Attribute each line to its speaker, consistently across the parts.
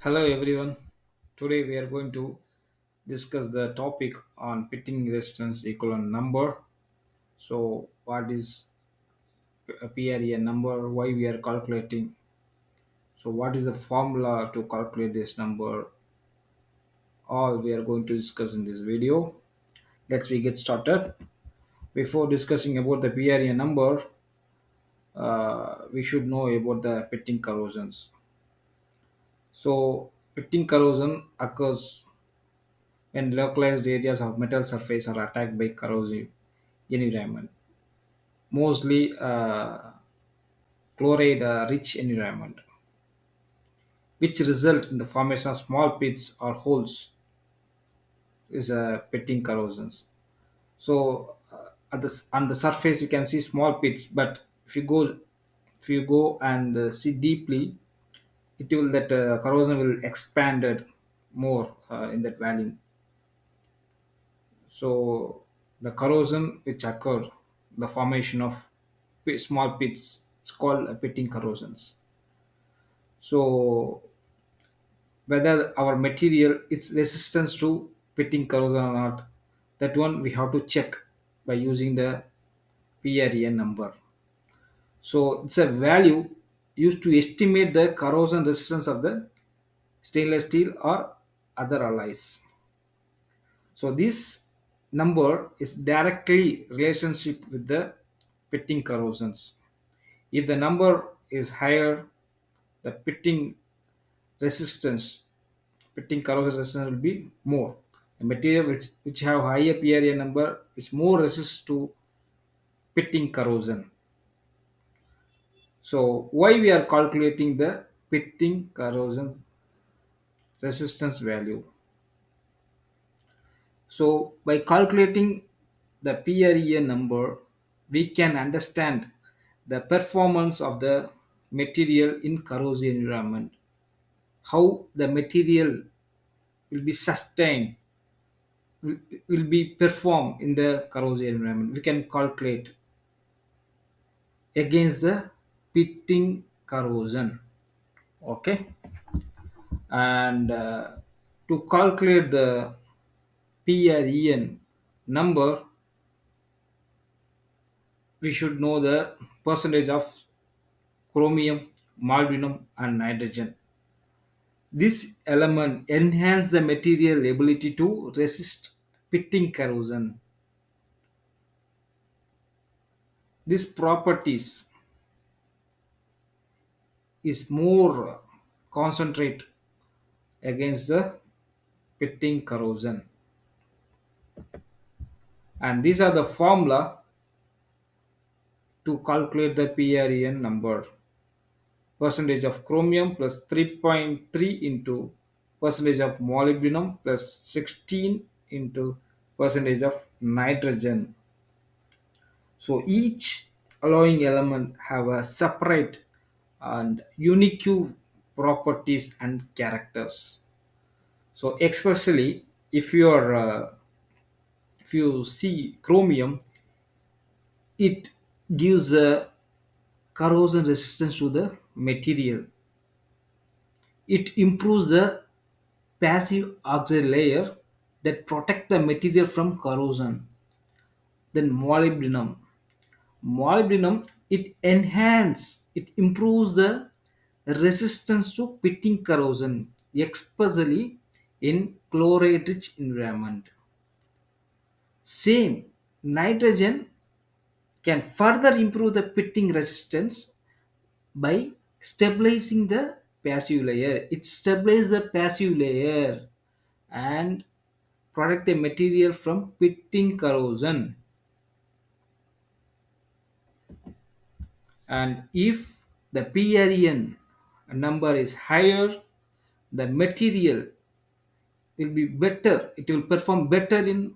Speaker 1: Hello everyone. Today we are going to discuss the topic on pitting resistance equivalent number. So what is a PREN number? Why we are calculating? So what is the formula to calculate this number? All we are going to discuss in this video. Let's we get started. Before discussing about the PREN number, we should know about the pitting corrosions. So pitting corrosion occurs when localized areas of metal surface are attacked by corrosive environment, mostly chloride rich environment, which result in the formation of small pits or holes is pitting corrosions. So on the surface you can see small pits, but if you go and see deeply, it will that corrosion will expanded more in that valley. So the corrosion which occur, the formation of small pits, is called pitting corrosions. So whether our material is resistance to pitting corrosion or not, that one we have to check by using the PREN number. So it's a value used to estimate the corrosion resistance of the stainless steel or other alloys. So this number is directly relationship with the pitting corrosions. If the number is higher, the resistance, pitting corrosion resistance will be more. A material which have higher PRA number is more resist to pitting corrosion. So why we are calculating the pitting corrosion resistance value? So by calculating the PREA number, we can understand the performance of the material in corrosive environment, how the material will be sustained, will, will be performed in the corrosive environment. We can calculate against the pitting corrosion. Okay, and to calculate the PREN number, we should know the percentage of chromium, molybdenum, and nitrogen. This element enhance the material ability to resist pitting corrosion. These properties is more concentrate against the pitting corrosion, and these are the formula to calculate the PREN number. Percentage of chromium plus 3.3 into percentage of molybdenum plus 16 into percentage of nitrogen. So each alloying element have a separate and unique properties and characters. So especially if you are if you see chromium, it gives a corrosion resistance to the material. It improves the passive oxide layer that protect the material from corrosion. Then molybdenum, it improves the resistance to pitting corrosion, especially in chloride rich environment. Same, nitrogen can further improve the pitting resistance by stabilizing the passive layer. It stabilizes the passive layer and protect the material from pitting corrosion. And if the PREN number is higher, the material will be better. It will perform better in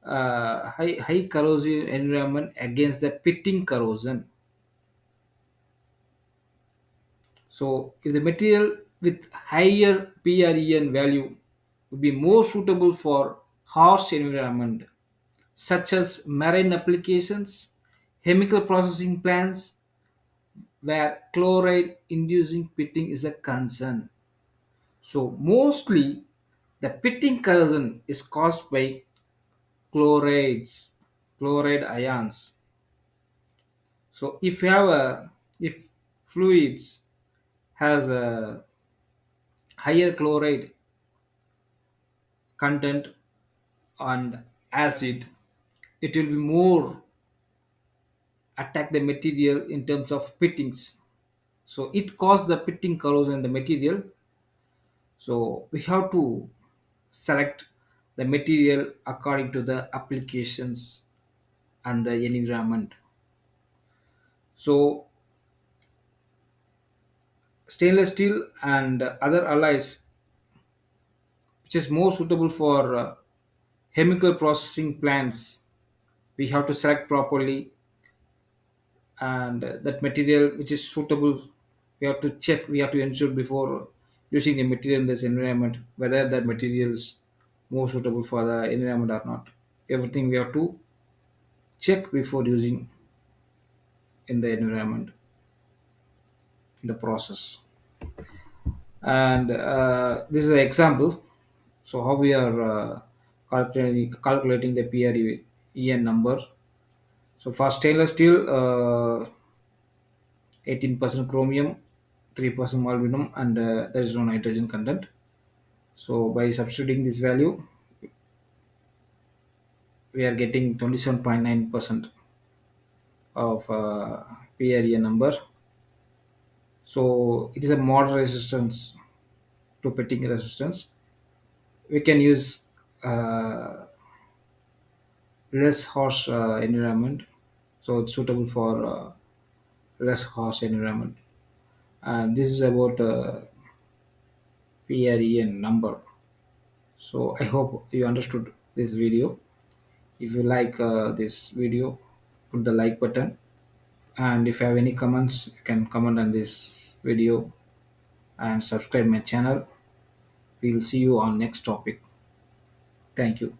Speaker 1: high corrosive environment against the pitting corrosion. So if the material with higher PREN value would be more suitable for harsh environment such as marine applications, chemical processing plants where chloride inducing pitting is a concern. So mostly the pitting corrosion is caused by chlorides, chloride ions. So if fluids has a higher chloride content and acid, it will be more attack the material in terms of pittings. So it causes the pitting corrosion in the material. So we have to select the material according to the applications and the environment. So stainless steel and other alloys which is more suitable for chemical processing plants, we have to select properly, and that material which is suitable, we have to check, we have to ensure before using a material in this environment whether that material is more suitable for the environment or not. Everything we have to check before using in the environment, in the process. And this is an example. So how we are calculating the PREN number. So for stainless steel, 18% chromium, 3% molybdenum, and there is no nitrogen content. So by substituting this value, we are getting 27.9% of PREN number. So it is a moderate resistance to pitting resistance. We can use uh, less harsh environment, so it's suitable for less harsh environment. And this is about PREN number. So I hope you understood this video. If you like this video, put the like button, and if you have any comments, you can comment on this video and subscribe my channel. We'll see you on next topic. Thank you.